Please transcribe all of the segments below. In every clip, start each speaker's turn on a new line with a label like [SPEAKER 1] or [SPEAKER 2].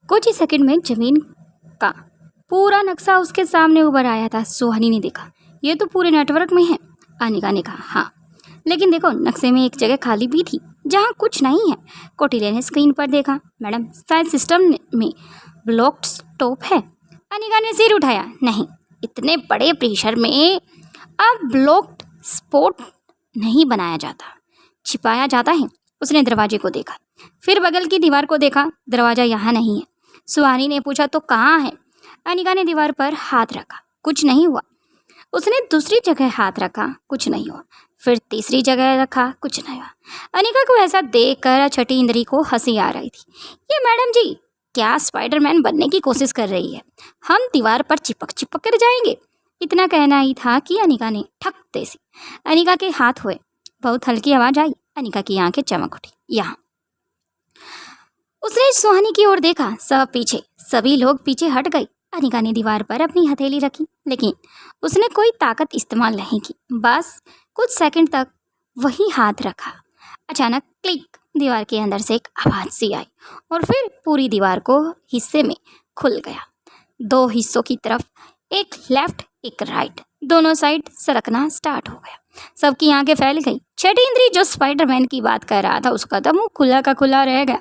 [SPEAKER 1] कुछ ही सेकंड में जमीन का पूरा नक्शा उसके सामने उभर आया था। सुहानी ने देखा, ये तो पूरे नेटवर्क में है। अनिका ने कहा, हाँ, लेकिन देखो नक्शे में एक जगह खाली भी थी जहाँ कुछ नहीं है। कौटिल्य ने स्क्रीन पर देखा, मैडम शायद सिस्टम में ब्लॉक्ड स्टॉप है। अनिका ने सिर उठाया, नहीं, इतने बड़े प्रेशर में अब ब्लॉक्ड स्पॉट नहीं बनाया जाता, छिपाया जाता है। उसने दरवाजे को देखा, फिर बगल की दीवार को देखा, दरवाजा यहाँ नहीं है। सुहानी ने पूछा, तो कहाँ है? अनिका ने दीवार पर हाथ रखा, कुछ नहीं हुआ। उसने दूसरी जगह हाथ रखा, कुछ नहीं हुआ। फिर तीसरी जगह रखा, कुछ नहीं हुआ। अनिका को ऐसा देखकर छठी इंद्री को हंसी आ रही थी। ये मैडम जी क्या स्पाइडरमैन बनने की कोशिश कर रही है? हम दीवार पर चिपक चिपक कर जाएंगे। इतना कहना ही था कि अनिका ने ठक सी अनिका के हाथ हुए। बहुत हल्की आवाज आई। अनिका की आंखें चमक उठी। यहाँ उसने सुहानी की ओर देखा, सभी लोग पीछे हट गए। अनिका ने दीवार पर अपनी हथेली रखी, लेकिन उसने कोई ताकत इस्तेमाल नहीं की। बस कुछ सेकंड तक वही हाथ रखा। अचानक क्लिक, दीवार के अंदर से एक आवाज सी आई और फिर पूरी दीवार को हिस्से में खुल गया। दो हिस्सों की तरफ, एक लेफ्ट एक राइट, दोनों साइड सरकना स्टार्ट हो गया। सबकी आंखें फैल गई। छठी इंद्री जो स्पाइडरमैन की बात कर रहा था उसका तो मुंह खुला का खुला रह गया।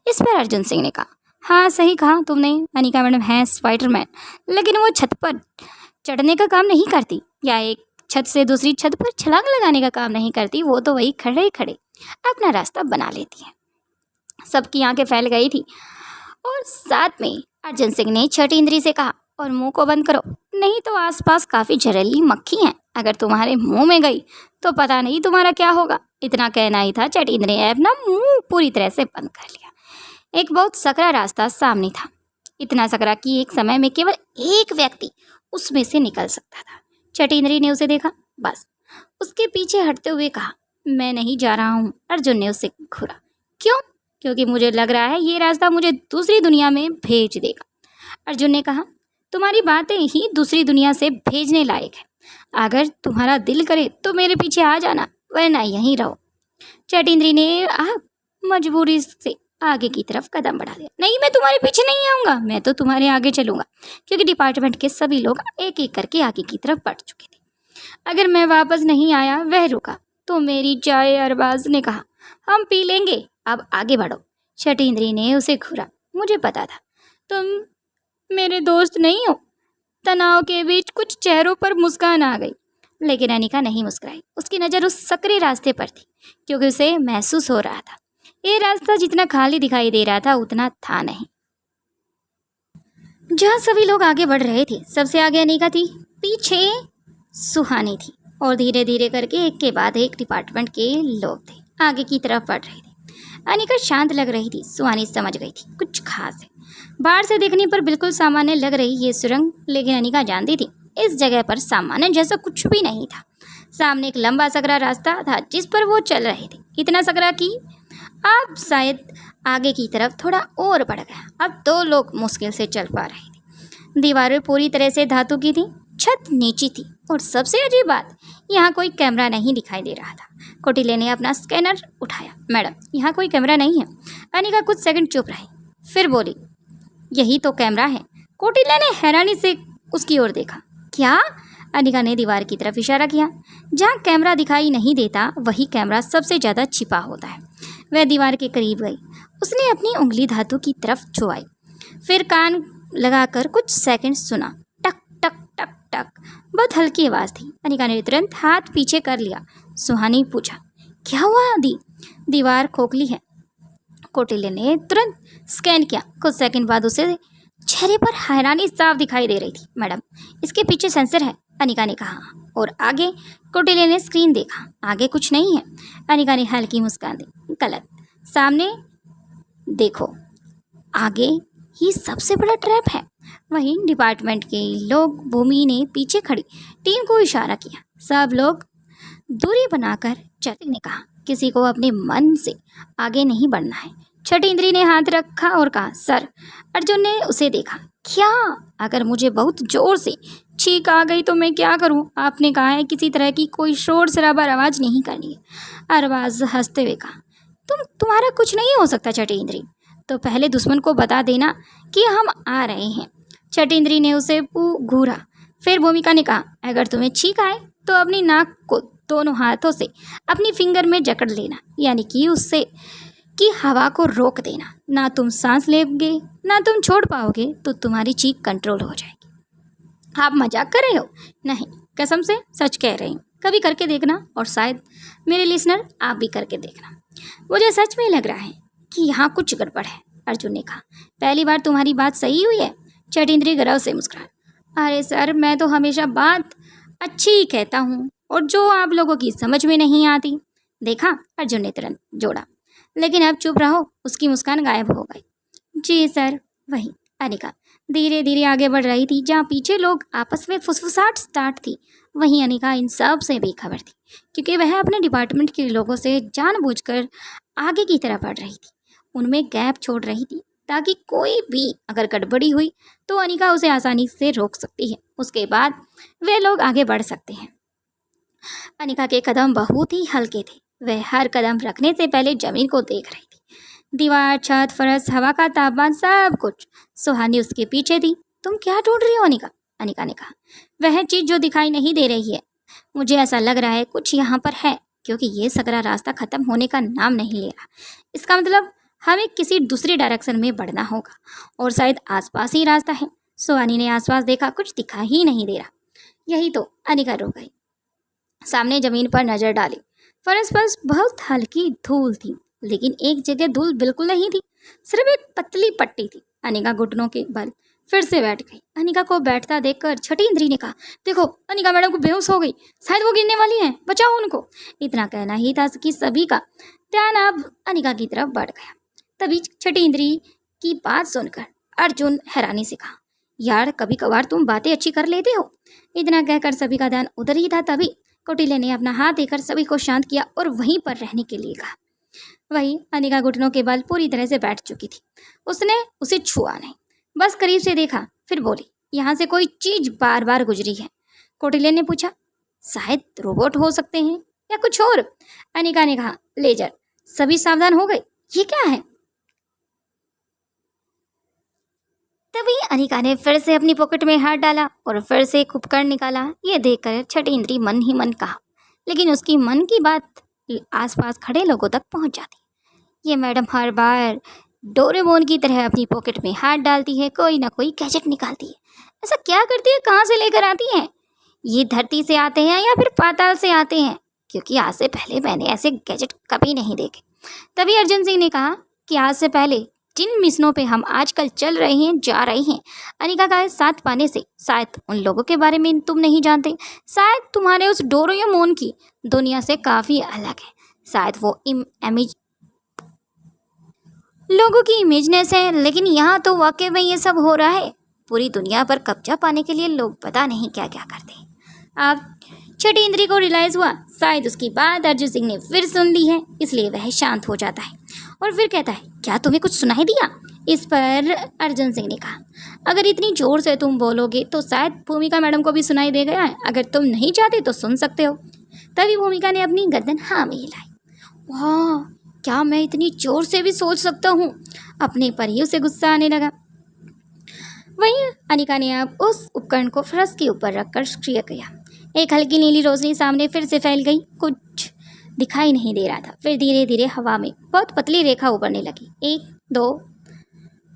[SPEAKER 1] इस पर अर्जुन सिंह ने कहा, हाँ सही कहा तुमने, अनिका मैडम है स्पाइडरमैन, लेकिन वो छत पर चढ़ने का काम नहीं करती या एक छत से दूसरी छत पर छलांग लगाने का काम नहीं करती। वो तो वही खड़े खड़े अपना रास्ता बना लेती है। सबकी आंखें फैल गई थी और साथ में अर्जुन सिंह ने छठी इंद्री से कहा, और मुंह को बंद करो, नहीं तो आसपास काफी जहरीली मक्खी हैं, अगर तुम्हारे मुंह में गई तो पता नहीं तुम्हारा क्या होगा। इतना कहना ही था, छठी इंद्री ने अपना मुंह पूरी तरह से बंद कर लिया। एक बहुत सकरा रास्ता सामने था, इतना सकरा कि एक समय में केवल एक व्यक्ति उसमें से निकल सकता था। छठी इंद्री ने उसे देखा, बस उसके पीछे हटते हुए कहा, मैं नहीं जा रहा हूँ। अर्जुन ने उसे घूरा, क्यों? क्योंकि मुझे लग रहा है ये रास्ता मुझे दूसरी दुनिया में भेज देगा। अर्जुन ने कहा, तुम्हारी बातें ही दूसरी दुनिया से भेजने लायक है। अगर तुम्हारा दिल करे तो मेरे पीछे आ जाना, वरना यहीं रहो। छठी इंद्री ने मजबूरी से आगे की तरफ कदम बढ़ा दिया। नहीं, मैं तुम्हारे पीछे नहीं आऊँगा, मैं तो तुम्हारे आगे चलूँगा, क्योंकि डिपार्टमेंट के सभी लोग एक एक करके आगे की तरफ बढ़ चुके थे। अगर मैं वापस नहीं आया, वह रुका तो मेरी चाय, अरबाज ने कहा, हम पी लेंगे, अब आगे बढ़ो। छठी इंद्री ने उसे घूरा, मुझे पता था तुम मेरे दोस्त नहीं हो। तनाव के बीच कुछ चेहरों पर मुस्कान आ गई, लेकिन अनिका नहीं मुस्कुराई। उसकी नज़र उस सकरे रास्ते पर थी, क्योंकि उसे महसूस हो रहा था ये रास्ता जितना खाली दिखाई दे रहा था उतना था नहीं। जहाँ सभी लोग आगे बढ़ रहे थे, सबसे आगे अनिका थी, पीछे सुहानी थी, और धीरे धीरे करके एक के बाद एक डिपार्टमेंट के लोग थे आगे की तरफ बढ़ रहे थे। अनिका शांत लग रही थी, सुहानी समझ गई थी कुछ खास है। बाहर से देखने पर बिल्कुल सामान्य लग रही ये सुरंग, लेकिन अनिका जानती थी इस जगह पर सामान्य जैसा कुछ भी नहीं था। सामने एक लंबा सकरा रास्ता था जिस पर वो चल रहे थे, इतना सकरा कि अब शायद आगे की तरफ थोड़ा और बढ़ गया। अब दो लोग मुश्किल से चल पा रहे थे। दीवारें पूरी तरह से धातु की थी, छत नीची थी, और सबसे अजीब बात, यहाँ कोई कैमरा नहीं दिखाई दे रहा था। कौटिल्य ने अपना स्कैनर उठाया, मैडम यहाँ कोई कैमरा नहीं है। अनिका कुछ सेकंड चुप रही, फिर बोली, यही तो कैमरा है। कौटिल्य ने हैरानी से उसकी ओर देखा। क्या? अनिका ने दीवार की तरफ इशारा किया। जहाँ कैमरा दिखाई नहीं देता वही कैमरा सबसे ज़्यादा छिपा होता है। वह दीवार के करीब गई, उसने अपनी उंगली धातु की तरफ छुआई, फिर कान लगाकर कुछ सेकंड सुना, टक टक टक टक, बहुत हल्की आवाज़ थी। अनिका ने तुरंत हाथ पीछे कर लिया। सुहानी पूछा, क्या हुआ आदि? दीवार खोखली है। कौटिल्य ने तुरंत स्कैन किया। कुछ सेकंड बाद उसे चेहरे पर हैरानी साफ दिखाई दे रही थी। मैडम इसके पीछे सेंसर है, अनिका ने कहा। और आगे? कौटिल्य ने स्क्रीन देखा, आगे कुछ नहीं है। अनिका ने हल्की मुस्कान दी, गलत, सामने देखो, आगे ही सबसे बड़ा ट्रैप है। वहीं डिपार्टमेंट के लोग, भूमि ने पीछे खड़ी टीम को इशारा किया। सब लोग दूरी बनाकर चलने ने कहा, किसी को अपने मन से आगे नहीं बढ़ना है। छठी इंद्री ने हाथ रखा और कहा, सर। अर्जुन ने उसे देखा, क्या? अगर मुझे बहुत जोर से छींक आ गई तो मैं क्या करूं? आपने कहा है किसी तरह की कोई शोर शराबर आवाज़ नहीं करनी है। अरबाज हंसते हुए कहा, तुम्हारा कुछ नहीं हो सकता छठी इंद्री, तो पहले दुश्मन को बता देना कि हम आ रहे हैं। छठेंद्री ने उसे घूरा। फिर भूमिका ने कहा, अगर तुम्हें छींक आए तो अपनी नाक को दोनों हाथों से अपनी फिंगर में जकड़ लेना, यानी कि उससे कि हवा को रोक देना। ना तुम सांस लेगे ना तुम छोड़ पाओगे, तो तुम्हारी चीख कंट्रोल हो जाएगी। आप मजाक कर रहे हो? नहीं, कसम से सच कह रही हूँ। कभी करके देखना, और शायद मेरे लिसनर आप भी करके देखना। मुझे सच में लग रहा है कि यहाँ कुछ गड़बड़ है, अर्जुन ने कहा। पहली बार तुम्हारी बात सही हुई है? छठेंद्री गर्व से मुस्कुराया। अरे सर, मैं तो हमेशा बात अच्छी ही कहता हूँ, और जो आप लोगों की समझ में नहीं आती। देखा, अर्जुन ने तुरंत जोड़ा। लेकिन अब चुप रहो। उसकी मुस्कान गायब हो गई। जी सर। वही अनिका धीरे धीरे आगे बढ़ रही थी। जहाँ पीछे लोग आपस में फुसफुसाहट स्टार्ट थी, वहीं अनिका इन सब से बेखबर थी, क्योंकि वह अपने डिपार्टमेंट के लोगों से जानबूझकर आगे की तरफ बढ़ रही थी। उनमें गैप छोड़ रही थी, ताकि कोई भी अगर गड़बड़ी हुई तो अनिका उसे आसानी से रोक सकती है। उसके बाद वे लोग आगे बढ़ सकते हैं। अनिका के कदम बहुत ही हल्के थे। वह हर कदम रखने से पहले जमीन को देख रही थी। दीवार, छत, फर्श, हवा का तापमान, सब कुछ। सुहानी उसके पीछे थी। तुम क्या ढूंढ रही हो अनिका? अनिका ने कहा। वह चीज जो दिखाई नहीं दे रही है। मुझे ऐसा लग रहा है कुछ यहाँ पर है, क्योंकि ये सकरा रास्ता खत्म होने का नाम नहीं ले रहा। इसका मतलब हमें किसी दूसरी डायरेक्शन में बढ़ना होगा, और शायद आसपास ही रास्ता है। सुहानी ने आसपास देखा, कुछ दिखा ही नहीं दे रहा। यही तो। अनिका रुक गई। सामने जमीन पर नजर डाली। फर्श पर बहुत हल्की धूल थी, लेकिन एक जगह धूल बिल्कुल नहीं थी, सिर्फ एक पतली पट्टी थी। अनिका घुटनों के बल फिर से बैठ गई। अनिका को बैठता देखकर छठेंद्री ने कहा, देखो, अनिका मैडम को बेहोश हो गई, शायद वो गिरने वाली हैं, बचाओ उनको। इतना कहना ही था कि सभी का ध्यान अब अनिका की तरफ बढ़ गया। तभी छठेंद्री की बात सुनकर अर्जुन हैरानी से कहा, यार, कभी कभार तुम बातें अच्छी कर लेते हो। इतना कहकर सभी का ध्यान उधर ही था। तभी कौटिल्य ने अपना हाथ देकर सभी को शांत किया और वहीं पर रहने के लिए कहा। वही अनिका घुटनों के बल पूरी तरह से बैठ चुकी थी। उसने उसे छुआ नहीं, बस करीब से देखा, फिर बोली, यहाँ से कोई चीज बार बार गुजरी है। कौटिल्य ने पूछा, शायद रोबोट हो सकते हैं या कुछ और। अनिका ने कहा, लेजर। सभी सावधान हो गए। ये क्या है? तभी अनिका ने फिर से अपनी पॉकेट में हाथ डाला और फिर से एक उपकरण निकाला। ये देखकर छठेंद्री मन ही मन कहा, लेकिन उसकी मन की बात आसपास खड़े लोगों तक पहुंच जाती। ये मैडम हर बार डोरेमोन की तरह अपनी पॉकेट में हाथ डालती है, कोई ना कोई गैजेट निकालती है। ऐसा क्या करती है? कहाँ से लेकर आती है? ये धरती से आते हैं या फिर पाताल से आते हैं? क्योंकि आज से पहले मैंने ऐसे गैजेट कभी नहीं देखे। तभी अर्जुन सिंह ने कहा कि आज से पहले जिन मिशनों पे हम आजकल चल रहे हैं, जा रहे हैं, अनिका का साथ पाने से शायद उन लोगों के बारे में तुम नहीं जानते। शायद तुम्हारे उस डोरेमोन की दुनिया से काफ़ी अलग है। शायद वो लोगों की इमेजनेस है, लेकिन यहाँ तो वाकई में ये सब हो रहा है। पूरी दुनिया पर कब्जा पाने के लिए लोग पता नहीं क्या क्या करते हैं। अब छठेंद्री को रियलाइज हुआ, शायद उसकी बात अर्जुन सिंह ने फिर सुन ली है, इसलिए वह शांत हो जाता है और फिर कहता है, क्या तुम्हें कुछ सुनाई दिया? इस पर अर्जुन सिंह ने कहा, अगर इतनी जोर से तुम बोलोगे तो शायद भूमिका मैडम को भी सुनाई दे गया है। अगर तुम नहीं चाहते तो सुन सकते हो। तभी भूमिका ने अपनी गर्दन हाँ में हिलाई। वाह, क्या मैं इतनी जोर से भी सोच सकता हूँ? अपने पर ही उसे गुस्सा आने लगा। वहीं अनिका ने अब उस उपकरण को फर्श के ऊपर रखकर सक्रिय किया। एक हल्की नीली रोशनी सामने फिर से फैल गई। कुछ दिखाई नहीं दे रहा था। फिर धीरे धीरे हवा में बहुत पतली रेखा उभरने लगी। 1, 2,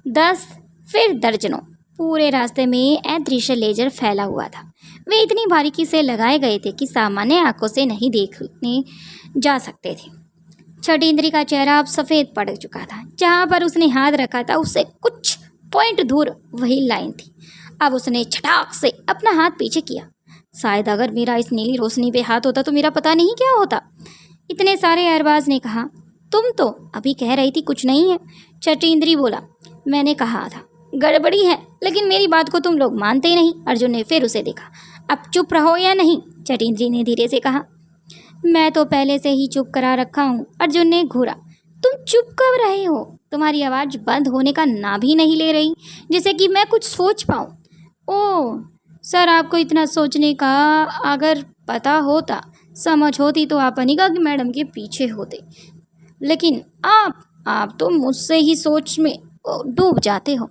[SPEAKER 1] 10, फिर दर्जनों। पूरे रास्ते में अदृश्य लेजर फैला हुआ था। वे इतनी बारीकी से लगाए गए थे कि सामान्य आंखों से नहीं देखने जा सकते थे। छठेंद्री का चेहरा अब सफ़ेद पड़ चुका था। जहाँ पर उसने हाथ रखा था उससे कुछ पॉइंट दूर वही लाइन थी। अब उसने छटाक से अपना हाथ पीछे किया। शायद अगर मेरा इस नीली रोशनी पे हाथ होता तो मेरा पता नहीं क्या होता। इतने सारे अरबाज ने कहा, तुम तो अभी कह रही थी कुछ नहीं है। छठेंद्री बोला, मैंने कहा था गड़बड़ी है, लेकिन मेरी बात को तुम लोग मानते ही नहीं। अर्जुन ने फिर उसे देखा। अब चुप रहो या नहीं? छठेंद्री ने धीरे से कहा। मैं तो पहले से ही चुप करा रखा हूँ। अर्जुन ने घूरा। तुम चुप कब रहे हो? तुम्हारी आवाज़ बंद होने का नाम भी नहीं ले रही, जिससे कि मैं कुछ सोच पाऊँ। ओह सर, आपको इतना सोचने का अगर पता होता, समझ होती तो आप अनिका की मैडम के पीछे होते, लेकिन आप आप तो मुझसे ही सोच में डूब जाते हो।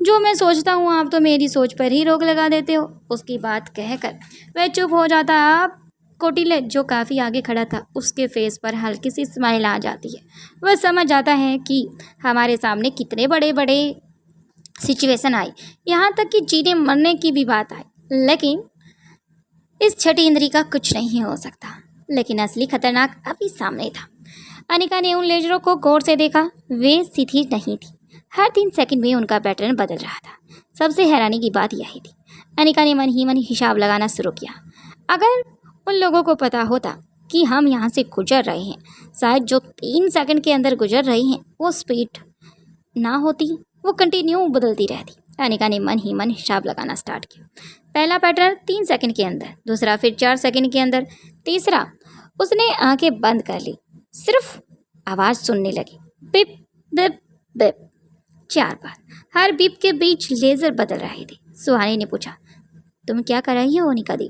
[SPEAKER 1] जो मैं सोचता हूँ आप तो मेरी सोच पर ही रोक लगा देते हो। उसकी बात कहकर वह चुप हो जाता है। आप कोटिले जो काफ़ी आगे खड़ा था उसके फेस पर हल्की सी स्माइल आ जाती है। वह समझ जाता है कि हमारे सामने कितने बड़े बड़े सिचुएशन आई, यहाँ तक कि जीने मरने की भी बात आई, लेकिन इस छठी इंद्री का कुछ नहीं हो सकता। लेकिन असली खतरनाक अभी सामने था। अनिका ने उन लेजरों को गौर से देखा। वे सीधी नहीं थी। हर 3 सेकंड में उनका पैटर्न बदल रहा था। सबसे हैरानी की बात यही थी। अनिका ने मन ही मन हिसाब लगाना शुरू किया। अगर उन लोगों को पता होता कि हम यहाँ से गुजर रहे हैं, शायद जो 3 सेकंड के अंदर गुजर रहे हैं वो स्पीड ना होती, वो कंटिन्यू बदलती रहती। अनिका ने मन ही मन हिसाब लगाना स्टार्ट किया। पहला पैटर्न 3 सेकंड के अंदर, दूसरा फिर 4 सेकंड के अंदर, तीसरा। उसने आंखें बंद कर ली। सिर्फ आवाज़ सुनने लगी, बिप बिप बिप, 4 बार। हर बिप के बीच लेजर बदल रहे थे। सुहानी ने पूछा, तुम क्या कर रही हो अनिका दी?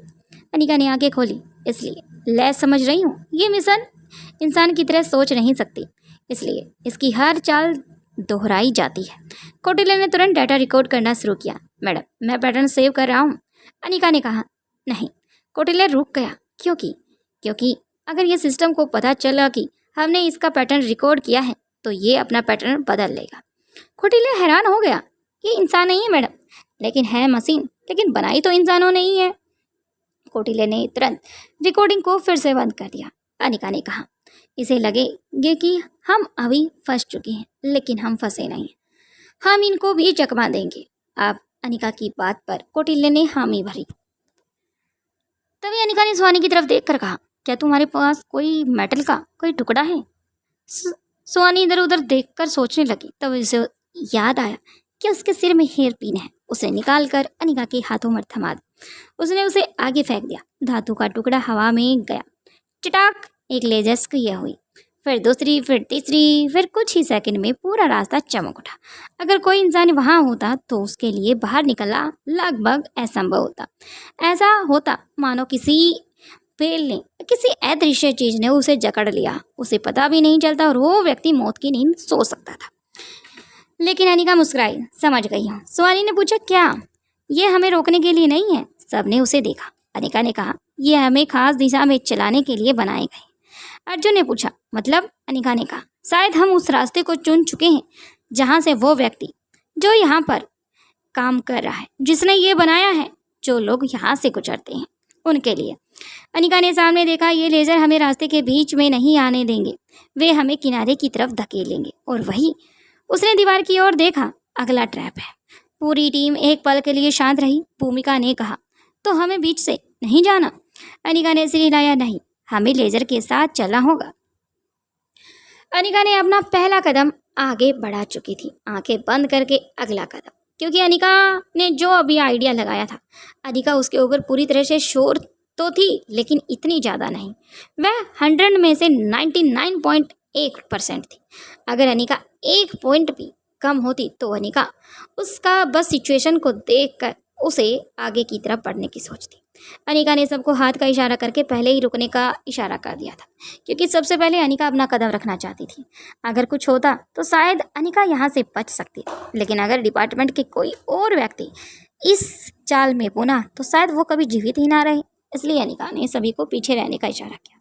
[SPEAKER 1] अनिका ने आंखें खोली। इसलिए लैस समझ रही हूँ। ये मिशन इंसान की तरह सोच नहीं सकती, इसलिए इसकी हर चाल दोहराई जाती है। कौटिल्य ने तुरंत डाटा रिकॉर्ड करना शुरू किया। मैडम, मैं पैटर्न सेव कर रहा हूँ। अनिका ने कहा। नहीं। कौटिल्य रुक गया। क्योंकि अगर ये सिस्टम को पता चला कि हमने इसका पैटर्न रिकॉर्ड किया है तो ये अपना पैटर्न बदल लेगा। कौटिल्य हैरान हो गया। ये इंसान नहीं है मैडम, लेकिन है मशीन। लेकिन बनाई तो इंसानों ने ही है। कौटिल्य ने तुरंत रिकॉर्डिंग को फिर से बंद कर दिया। अनिका ने कहा, इसे लगेगा कि हम अभी फंस चुके हैं, लेकिन हम फंसे नहीं हैं। हम इनको भी चकमा देंगे। अब अनिका की बात पर कौटिल्य ने हामी भरी। तभी अनिका ने सुहानी की तरफ देखकर कहा, क्या तुम्हारे पास कोई मेटल का कोई टुकड़ा है? सुहानी इधर उधर देखकर सोचने लगी। तब उसे याद आया कि उसके सिर में हेयर पिन है। उसे निकाल कर अनिका के हाथों में थमा दी। उसने उसे आगे फेंक दिया। धातु का टुकड़ा हवा में गया। चटाक, एक लेजर सक्रिय हुई। फिर दूसरी, फिर तीसरी, फिर कुछ ही सेकंड में पूरा रास्ता चमक उठा। अगर कोई इंसान वहां होता तो उसके लिए बाहर निकलना लगभग असंभव होता। ऐसा होता मानो किसी पेल ने, किसी अदृश्य चीज ने उसे जकड़ लिया। उसे पता भी नहीं चलता और वो व्यक्ति मौत की नींद सो सकता था। लेकिन अनिका मुस्कुराई। समझ गई हूँ। सुहानी ने पूछा, क्या ये हमें रोकने के लिए नहीं है? सबने उसे देखा। अनिका ने कहा, यह हमें खास दिशा में चलाने के लिए बनाए गए। अर्जुन ने पूछा, मतलब? अनिका ने कहा, शायद हम उस रास्ते को चुन चुके हैं जहाँ से वो व्यक्ति जो यहाँ पर काम कर रहा है, जिसने ये बनाया है, जो लोग यहाँ से गुजरते हैं उनके लिए। अनिका ने सामने देखा। ये लेजर हमें रास्ते के बीच में नहीं आने देंगे, वे हमें किनारे की तरफ धकेलेंगे। और वही उसने दीवार की ओर देखा। अगला ट्रैप है। पूरी टीम एक पल के लिए शांत रही। भूमिका ने कहा, तो हमें बीच से नहीं जाना? अनिका ने सिर हिलाया। नहीं, हमें लेजर के साथ चलना होगा। अनिका ने अपना पहला कदम आगे बढ़ा चुकी थी, आंखें बंद करके अगला कदम। क्योंकि अनिका ने जो अभी आइडिया लगाया था, अनिका उसके ऊपर पूरी तरह से श्योर तो थी, लेकिन इतनी ज़्यादा नहीं। वह 100 में से 99.1% थी। अगर अनिका 1 पॉइंट भी कम होती तो अनिका उसका बस सिचुएशन को देखकर उसे आगे की तरफ बढ़ने की सोचती। अनिका ने सबको हाथ का इशारा करके पहले ही रुकने का इशारा कर दिया था, क्योंकि सबसे पहले अनिका अपना कदम रखना चाहती थी। अगर कुछ होता तो शायद अनिका यहाँ से बच सकती थी, लेकिन अगर डिपार्टमेंट के कोई और व्यक्ति इस चाल में पुना तो शायद वो कभी जीवित ही ना रहे। इसलिए अनिका ने सभी को पीछे रहने का इशारा किया।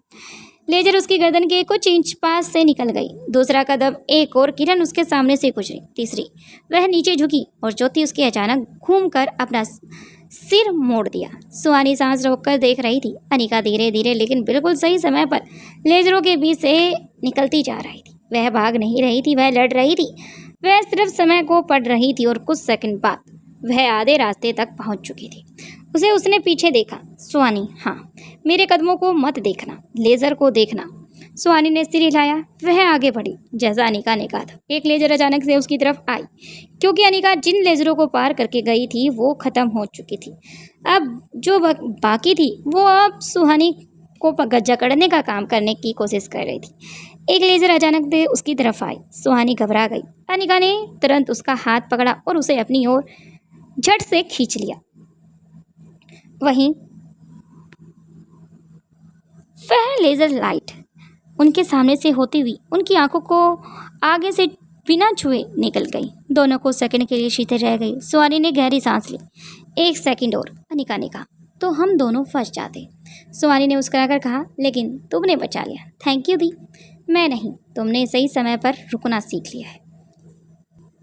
[SPEAKER 1] लेजर उसकी गर्दन के कुछ इंच पास से निकल गई। दूसरा कदम, एक और किरण उसके सामने से गुजरी। तीसरी, वह नीचे झुकी और चौथी उसकी अचानक घूमकर अपना सिर मोड़ दिया। सुहानी सांस रोककर देख रही थी। अनिका धीरे धीरे लेकिन बिल्कुल सही समय पर लेजरों के बीच से निकलती जा रही थी। वह भाग नहीं रही थी, वह लड़ रही थी। वह सिर्फ समय को पढ़ रही थी और कुछ सेकंड बाद वह आधे रास्ते तक पहुंच चुकी थी। उसने पीछे देखा। सुहानी, हाँ, मेरे कदमों को मत देखना, लेजर को देखना। सुहानी ने सिर हिलाया। वह आगे बढ़ी जैसा अनिका ने कहा था। एक लेजर अचानक से उसकी तरफ आई। क्योंकि अनिका जिन लेजरों को पार करके गई थी वो खत्म हो चुकी थी। अब जो बाकी थी वो अब सुहानी को जकड़ने का काम करने की कोशिश कर रही थी। एक लेजर अचानक से उसकी तरफ आई। सुहानी घबरा गई। अनिका ने तुरंत उसका हाथ पकड़ा और उसे अपनी ओर झट से खींच लिया। वहीं वह लेजर लाइट उनके सामने से होती हुई उनकी आंखों को आगे से बिना छुए निकल गई। दोनों को सेकंड के लिए शीते रह गई। सुहानी ने गहरी सांस ली। 1 सेकंड और, अनिका ने कहा, तो हम दोनों फंस जाते। सुहानी ने मुस्कुराकर कहा, लेकिन तुमने बचा लिया। थैंक यू दी। मैं नहीं, तुमने सही समय पर रुकना सीख लिया है।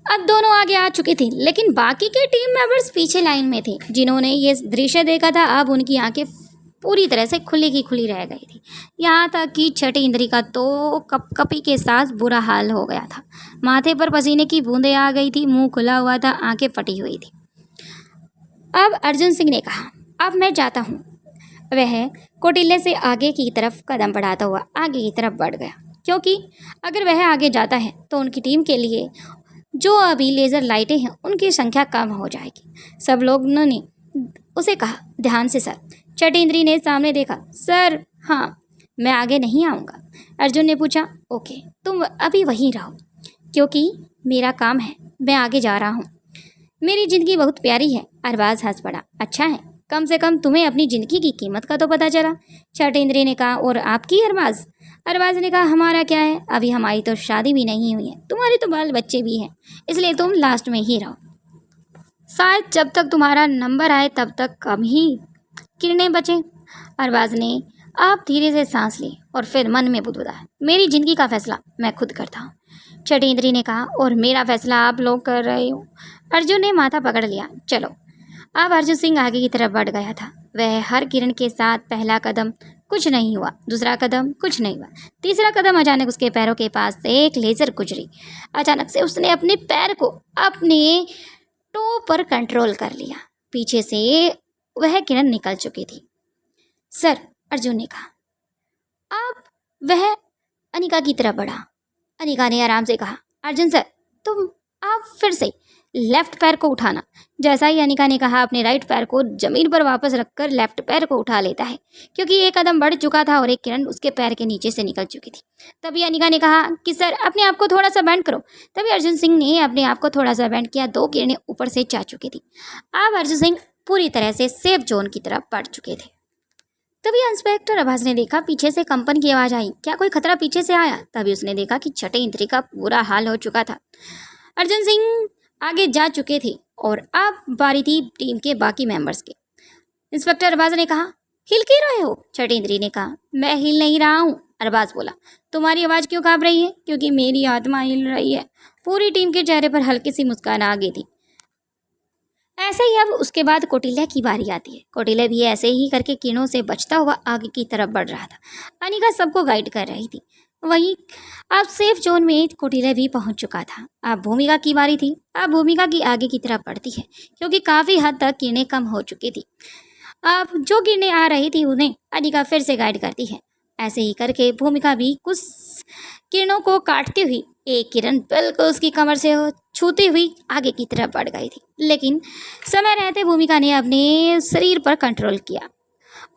[SPEAKER 1] अब दोनों आगे आ चुके थे, लेकिन बाकी के टीम मेंबर्स पीछे लाइन में थे। जिन्होंने ये दृश्य देखा था, अब उनकी आंखें पूरी तरह से खुली की खुली रह गई थी। यहाँ तक कि छठी इंद्री का तो कपकपी के साथ बुरा हाल हो गया था। माथे पर पसीने की बूंदें आ गई थी, मुंह खुला हुआ था, आंखें फटी हुई थी। अब अर्जुन सिंह ने कहा, अब मैं जाता हूँ। वह कौटिल्य से आगे की तरफ कदम बढ़ाता हुआ आगे की तरफ बढ़ गया, क्योंकि अगर वह आगे जाता है तो उनकी टीम के लिए जो अभी लेज़र लाइटें हैं उनकी संख्या कम हो जाएगी। सब लोगों ने उसे कहा, ध्यान से सर। छठी इंद्री ने सामने देखा। सर, हाँ, मैं आगे नहीं आऊँगा। अर्जुन ने पूछा, ओके, तुम अभी वहीं रहो, क्योंकि मेरा काम है, मैं आगे जा रहा हूँ। मेरी ज़िंदगी बहुत प्यारी है। अरबाज हंस पड़ा। अच्छा है, कम से कम तुम्हें अपनी ज़िंदगी की कीमत का तो पता चला। छठी इंद्री ने कहा, और आपकी अरबाज? अरबाज ने कहा, हमारा क्या है, अभी हमारी तो शादी भी नहीं हुई है, तुम्हारे तो बाल बच्चे भी हैं, इसलिए तुम लास्ट में ही रहो। शायद जब तक तुम्हारा नंबर आए तब तक कम ही किरणें बचें। अरबाज ने आप धीरे से सांस ली और फिर मन में बुदबुदाया, मेरी जिंदगी का फैसला मैं खुद करता हूँ। छठी इंद्री ने कहा, और मेरा फैसला आप लोग कर रहे हो। अर्जुन ने माथा पकड़ लिया। चलो। अब अर्जुन सिंह आगे की तरफ बढ़ गया था। वह हर किरण के साथ पहला कदम कुछ नहीं हुआ, दूसरा कदम कुछ नहीं हुआ, तीसरा कदम अचानक उसके पैरों के पास से एक लेजर गुजरी। अचानक से उसने अपने पैर को अपने टो पर कंट्रोल कर लिया। पीछे से वह किरण निकल चुकी थी। सर, अर्जुन ने कहा। अब वह अनिका की तरफ बढ़ा। अनिका ने आराम से कहा, अर्जुन सर, तुम आप फिर से लेफ्ट पैर को उठाना। जैसा ही अनिका ने कहा, अपने राइट पैर को जमीन पर वापस रखकर लेफ्ट पैर को उठा लेता है, क्योंकि एक कदम बढ़ चुका था और एक किरण उसके पैर के नीचे से निकल चुकी थी। तभी अनिका ने कहा कि सर, अपने आप को थोड़ा सा बेंड करो। तभी अर्जुन सिंह ने अपने आप को थोड़ा सा बेंड किया। 2 किरणें ऊपर से जा चुकी थी। अब अर्जुन सिंह पूरी तरह से सेफ जोन की तरफ बढ़ चुके थे। तभी इंस्पेक्टर अब्बास ने देखा, पीछे से कंपन की आवाज आई। क्या कोई खतरा पीछे से आया? तभी उसने देखा कि छठी इंद्री का बुरा हाल हो चुका था। अर्जुन सिंह आगे जा चुके थे और अब बारी थी टीम के बाकी मेंबर्स के। इंस्पेक्टर अरबाज ने कहा, हिल क्यों रहे हो? छठी इंद्री ने कहा, मैं हिल नहीं रहा हूँ। अरबाज बोला, तुम्हारी आवाज क्यों कांप रही है? क्योंकि मेरी आत्मा हिल रही है। पूरी टीम के चेहरे पर हल्की सी मुस्कान आ गई थी। ऐसे ही अब उसके बाद कौटिल्य की बारी आती है। कौटिल्य भी ऐसे ही करके किरणों से बचता हुआ आगे की तरफ बढ़ रहा था। अनिका सबको गाइड कर रही थी। वहीं अब सेफ जोन में कौटिल्य भी पहुंच चुका था। अब भूमिका की बारी थी। अब भूमिका की आगे की तरफ बढ़ती है, क्योंकि काफ़ी हद तक किरणें कम हो चुकी थी। अब जो किरणें आ रही थी उन्हें अनिका फिर से गाइड करती है। ऐसे ही करके भूमिका भी कुछ किरणों को काटती हुई एक किरण बिल्कुल उसकी कमर से छूती हुई आगे की तरफ बढ़ गई थी। लेकिन समय रहते भूमिका ने अपने शरीर पर कंट्रोल किया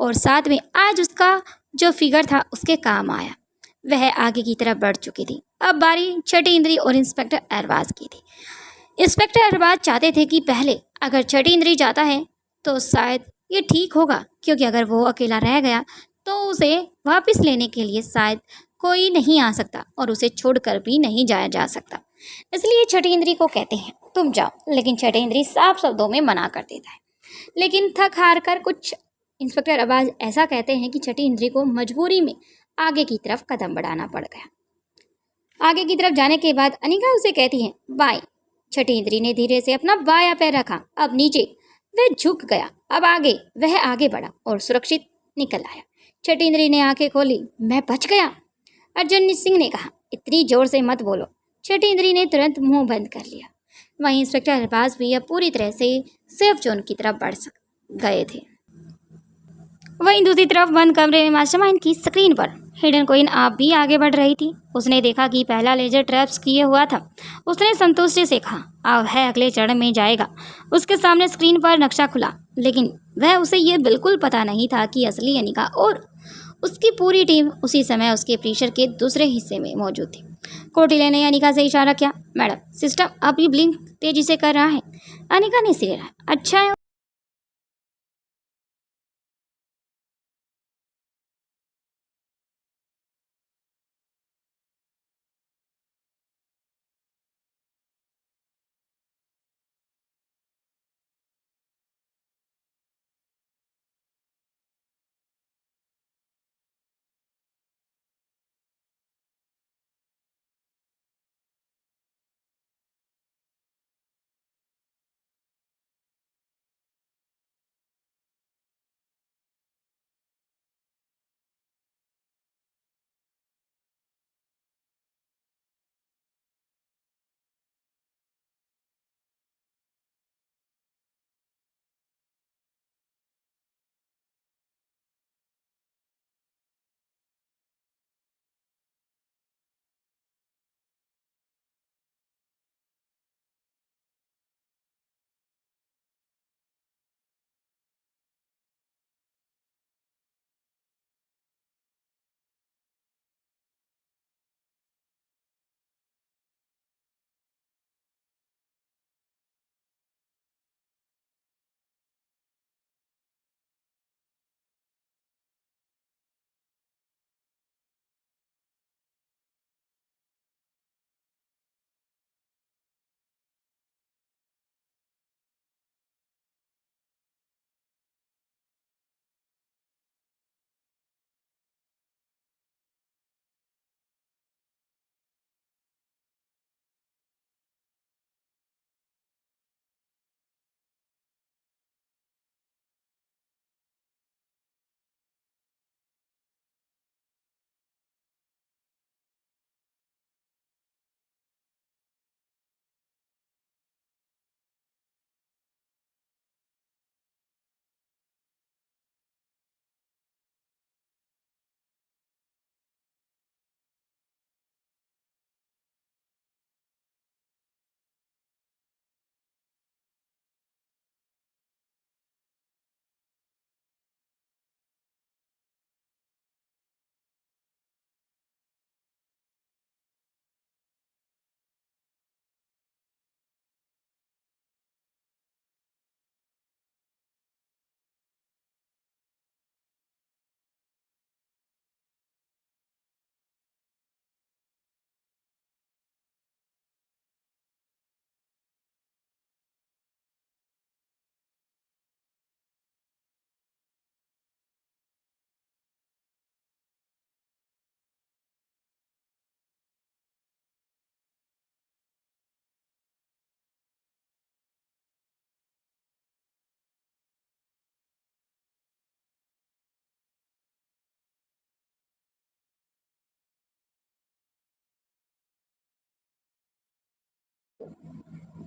[SPEAKER 1] और साथ में आज उसका जो फिगर था उसके काम आया। वह आगे की तरफ बढ़ चुकी थी। अब बारी छठी इंद्री और इंस्पेक्टर अरबाज की थी। इंस्पेक्टर अरबाज चाहते थे कि पहले अगर छठी इंद्री जाता है तो शायद ये ठीक होगा, क्योंकि अगर वो अकेला रह गया तो उसे वापस लेने के लिए शायद कोई नहीं आ सकता और उसे छोड़कर भी नहीं जाया जा सकता। इसलिए छठी इंद्री को कहते हैं तुम जाओ, लेकिन छठी इंद्री साफ शब्दों में मना कर देता है। लेकिन थक हार कर कुछ इंस्पेक्टर अरबाज ऐसा कहते हैं कि छठी इंद्री को मजबूरी में आगे की तरफ कदम बढ़ाना पड़ गया। आगे की तरफ जाने के बाद अनिका उसे कहती है बाएं। छठी इंद्री ने धीरे से अपना बायां पैर रखा। अब नीचे वह झुक गया। अब आगे वह आगे बढ़ा और सुरक्षित निकल आया। छठी इंद्री ने आंखें खोली। मैं बच गया, अर्जुन सिंह ने कहा। इतनी जोर से मत बोलो। छठी इंद्री ने तुरंत मुंह बंद कर लिया। वहीं इंस्पेक्टर अरबाज भी अब पूरी तरह से सेफ जोन की तरफ बढ़ गए थे। वहीं दूसरी तरफ बंद कमरे में मास्टरमाइंड की स्क्रीन पर हिडन क्वीन आप भी आगे बढ़ रही थी। उसने देखा कि पहला लेजर ट्रैप्स किए हुआ था। उसने संतुष्टि से कहा अब है अगले चरण में जाएगा। उसके सामने स्क्रीन पर नक्शा खुला, लेकिन वह उसे ये बिल्कुल पता नहीं था कि असली अनिका और उसकी पूरी टीम उसी समय उसके प्रीशर के दूसरे हिस्से में मौजूद थी। कौटिल्य ने अनिका से इशारा किया, मैडम सिस्टम अभी ब्लिंक तेजी से कर रहा है। अनिका ने सिर हिलाया, अच्छा है।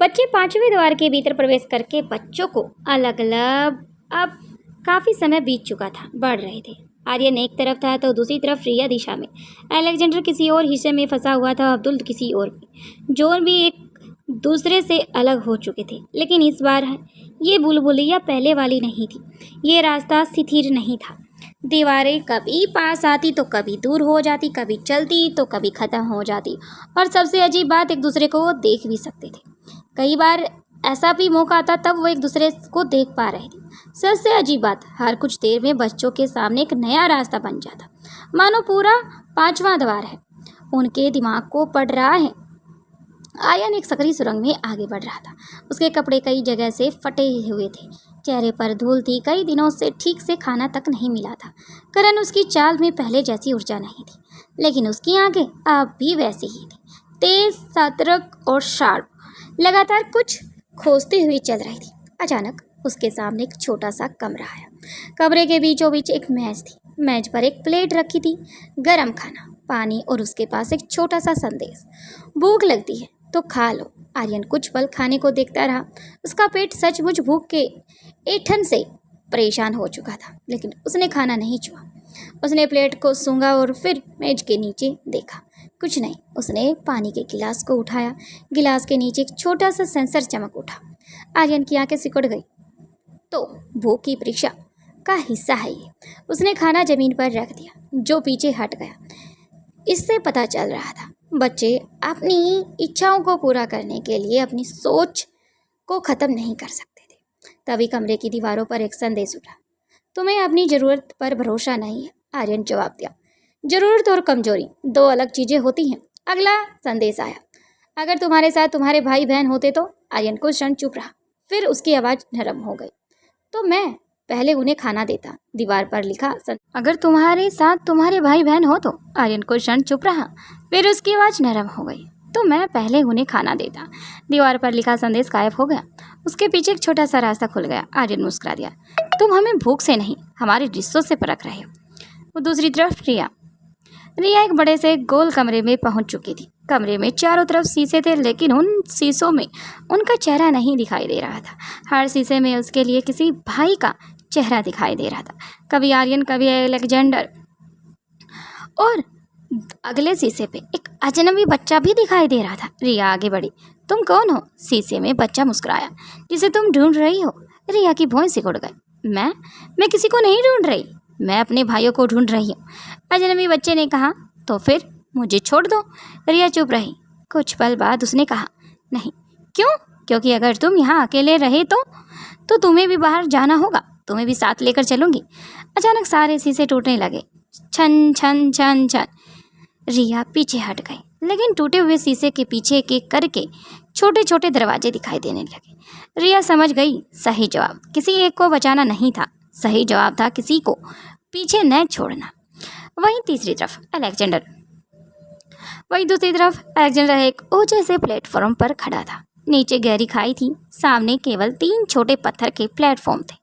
[SPEAKER 1] बच्चे पांचवें द्वार के भीतर प्रवेश करके बच्चों को अलग अलग अब काफी समय बीत चुका था बढ़ रहे थे। आर्यन एक तरफ था तो दूसरी तरफ रिया दिशा में। अलेक्जेंडर किसी और हिस्से में फंसा हुआ था, अब्दुल किसी और में। जोन भी एक दूसरे से अलग हो चुके थे, लेकिन इस बार ये बुलबुलिया पहले वाली नहीं थी। ये रास्ता स्थिर नहीं था। दीवारें कभी पास आती तो कभी दूर हो जाती, कभी चलती तो कभी खत्म हो जाती, और सबसे अजीब बात एक दूसरे को देख भी सकते थे। कई बार ऐसा भी मौका आता तब वो एक दूसरे को देख पा रहे थे। सबसे अजीब बात, हर कुछ देर में बच्चों के सामने एक नया रास्ता बन जाता, मानो पूरा पांचवा द्वार है उनके दिमाग को पढ़ रहा है। आर्यन एक सकरी सुरंग में आगे बढ़ रहा था। उसके कपड़े कई जगह से फटे हुए थे, चेहरे पर धूल थी, कई दिनों से ठीक से खाना तक नहीं मिला था। करण उसकी चाल में पहले जैसी ऊर्जा नहीं थी, लेकिन उसकी आंखें अब भी वैसी ही थी, तेज, सतर्क और शार्प, लगातार कुछ खोजती हुई चल रही थी। अचानक उसके सामने एक छोटा सा कमरा आया। कमरे के बीचों बीच एक मेज थी। मेज पर एक प्लेट रखी थी, गरम खाना, पानी और उसके पास एक छोटा सा संदेश, भूख लगती है तो खा लो। आर्यन कुछ पल खाने को देखता रहा। उसका पेट सचमुच भूख के ऐंठन से परेशान हो चुका था, लेकिन उसने खाना नहीं छुआ। उसने प्लेट को सूंघा और फिर मेज के नीचे देखा। कुछ नहीं। उसने पानी के गिलास को उठाया। गिलास के नीचे एक छोटा सा सेंसर चमक उठा। आर्यन की आंखें सिकुड़ गई। तो भूख की परीक्षा का हिस्सा है ये। उसने खाना जमीन पर रख दिया, जो पीछे हट गया। इससे पता चल रहा था बच्चे अपनी इच्छाओं को पूरा करने के लिए अपनी सोच को ख़त्म नहीं कर सकते थे। तभी कमरे की दीवारों पर एक संदेश उठा। तुम्हें अपनी ज़रूरत पर भरोसा नहीं है, आर्यन जवाब दिया। ज़रूरत और कमजोरी दो अलग चीज़ें होती हैं। अगला संदेश आया। अगर तुम्हारे साथ तुम्हारे भाई बहन होते तो। आर्यन कुछ क्षण चुप रहा, फिर उसकी आवाज़ नरम हो गई। तो मैं पहले उन्हें खाना देता। दीवार पर लिखा। अगर तुम्हारे साथ तुम्हारे भाई बहन हो तो। आर्यन कुछ क्षण चुप रहा, फिर उसकी आवाज़ नरम हो गई। तो मैं पहले उन्हें खाना देता। दीवार पर लिखा संदेश गायब हो गया। उसके पीछे एक छोटा सा रास्ता खुल गया। आर्यन मुस्कुरा दिया। तुम हमें भूख से नहीं, हमारे रिश्तों से परख रहे हो। वो दूसरी तरफ रिया एक बड़े से गोल कमरे में पहुंच चुकी थी। कमरे में चारों तरफ शीशे थे, लेकिन उन शीशों में उनका चेहरा नहीं दिखाई दे रहा था। हर शीशे में उसके लिए किसी भाई का चेहरा दिखाई दे रहा था। कभी आर्यन, कभी अलेक्जेंडर, और अगले शीशे पे एक अजनबी बच्चा भी दिखाई दे रहा था। रिया आगे बढ़ी। तुम कौन हो? शीशे में बच्चा मुस्कुराया। जिसे तुम ढूंढ रही हो। रिया की भौं सिकुड़ गई। मैं किसी को नहीं ढूंढ रही, मैं अपने भाइयों को ढूंढ रही हूँ, अजनबी बच्चे ने कहा। तो फिर मुझे छोड़ दो। रिया चुप रही। कुछ पल बाद उसने कहा, नहीं। क्यों? क्योंकि अगर तुम यहाँ अकेले रहे तो तुम्हें भी बाहर जाना होगा, तुम्हें भी साथ लेकर चलूंगी। अचानक सारे शीशे टूटने लगे। छन छन छन छन। रिया पीछे हट गई, लेकिन टूटे हुए शीशे के पीछे के करके छोटे छोटे दरवाजे दिखाई देने लगे। रिया समझ गई, सही जवाब किसी एक को बचाना नहीं था, सही जवाब था किसी को पीछे न छोड़ना। वहीं दूसरी तरफ अलेक्जेंडर एक ऊंचे से प्लेटफॉर्म पर खड़ा था। नीचे गहरी खाई थी, सामने केवल 3 छोटे पत्थर के प्लेटफॉर्म थे।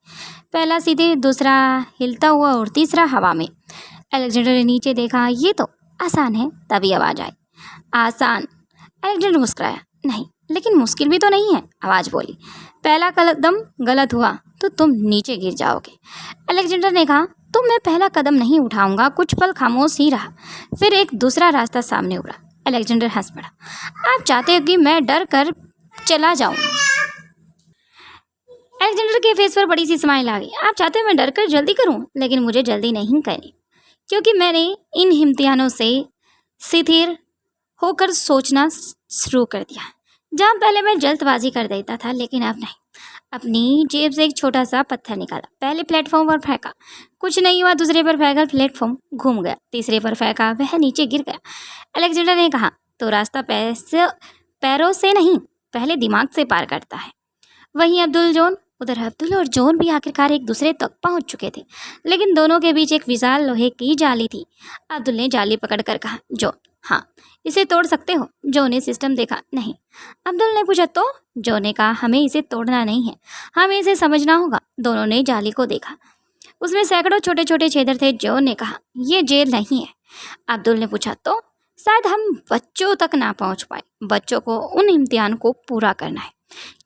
[SPEAKER 1] पहला सीधे, दूसरा हिलता हुआ और तीसरा हवा में। अलेक्जेंडर ने नीचे देखा। ये तो आसान है। तभी आवाज़ आई, आसान? अलेक्जेंडर मुस्कुराया। नहीं, लेकिन मुश्किल भी तो नहीं है। आवाज़ बोली, पहला कदम गलत हुआ तो तुम नीचे गिर जाओगे। अलेक्जेंडर ने कहा, तो मैं पहला कदम नहीं उठाऊंगा। कुछ पल खामोश ही रहा, फिर एक दूसरा रास्ता सामने उभरा। अलेक्जेंडर हंस पड़ा। आप चाहते हो कि मैं डर कर चला जाऊं? अलेक्जेंडर के फेस पर बड़ी सी स्माइल आ गई। आप चाहते हो मैं डर कर जल्दी करूं? लेकिन मुझे जल्दी नहीं करनी, क्योंकि मैंने इन इम्तिहानों से स्थिर होकर सोचना शुरू कर दिया। जहाँ पहले मैं जल्दबाजी कर देता था, लेकिन अब नहीं। अपनी जेब से एक छोटा सा पत्थर निकाला, पहले प्लेटफॉर्म पर फेंका, कुछ नहीं हुआ। दूसरे पर फेंका, प्लेटफॉर्म घूम गया। तीसरे पर फेंका, वह नीचे गिर गया। अलेक्जेंडर ने कहा, तो रास्ता पैरों से नहीं, पहले दिमाग से पार करता है। वहीं उधर अब्दुल और जॉन भी आखिरकार एक दूसरे तक पहुंच चुके थे, लेकिन दोनों के बीच एक विशाल लोहे की जाली थी। अब्दुल ने जाली पकड़कर कहा, जॉन, हाँ, इसे तोड़ सकते हो? जॉन ने सिस्टम देखा। नहीं। अब्दुल ने पूछा, तो? जॉन ने कहा, हमें इसे तोड़ना नहीं है, हमें इसे समझना होगा। दोनों ने जाली को देखा, उसमें सैकड़ों छोटे छोटे छेदर थे। जॉन ने कहा, ये जेल नहीं है। अब्दुल ने पूछा, तो? शायद हम बच्चों तक ना पहुंच पाए। बच्चों को उन इम्तिहान को पूरा करना है।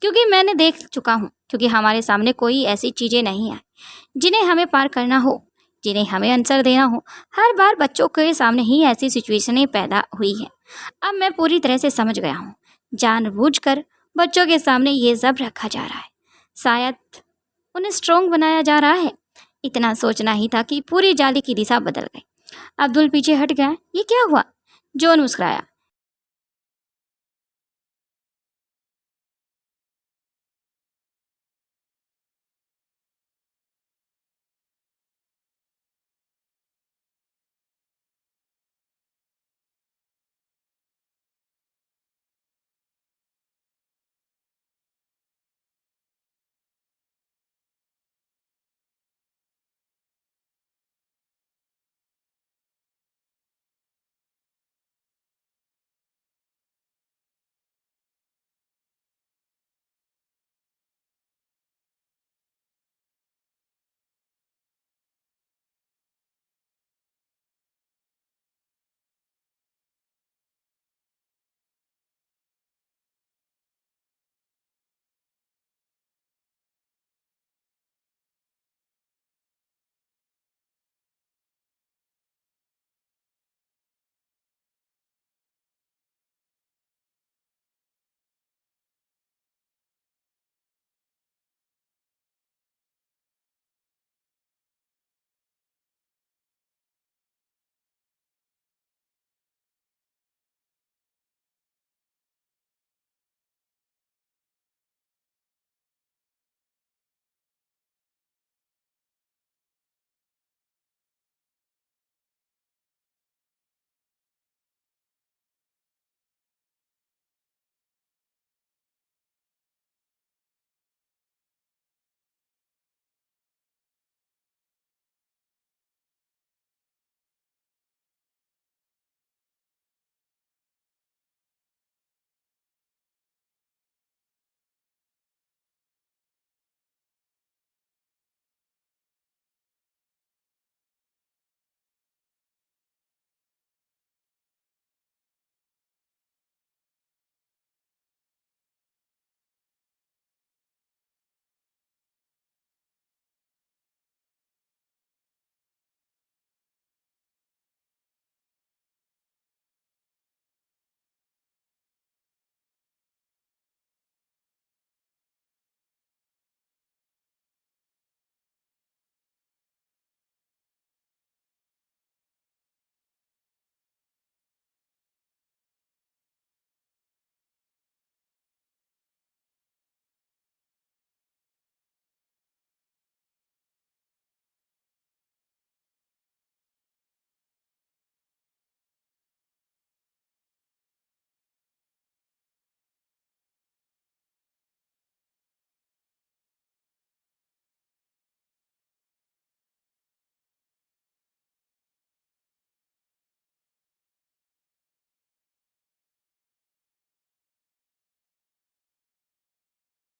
[SPEAKER 1] क्योंकि मैंने देख चुका हूँ, क्योंकि हमारे सामने कोई ऐसी चीज़ें नहीं हैं जिन्हें हमें पार करना हो, जिन्हें हमें आंसर देना हो। हर बार बच्चों के सामने ही ऐसी सिचुएशनें पैदा हुई हैं। अब मैं पूरी तरह से समझ गया हूँ, जानबूझकर बच्चों के सामने ये सब रखा जा रहा है, शायद उन्हें स्ट्रोंग बनाया जा रहा है। इतना सोचना ही था कि पूरी जाली की दिशा बदल गई। अब्दुल पीछे हट गया। ये क्या हुआ? जॉन मुस्कुराया।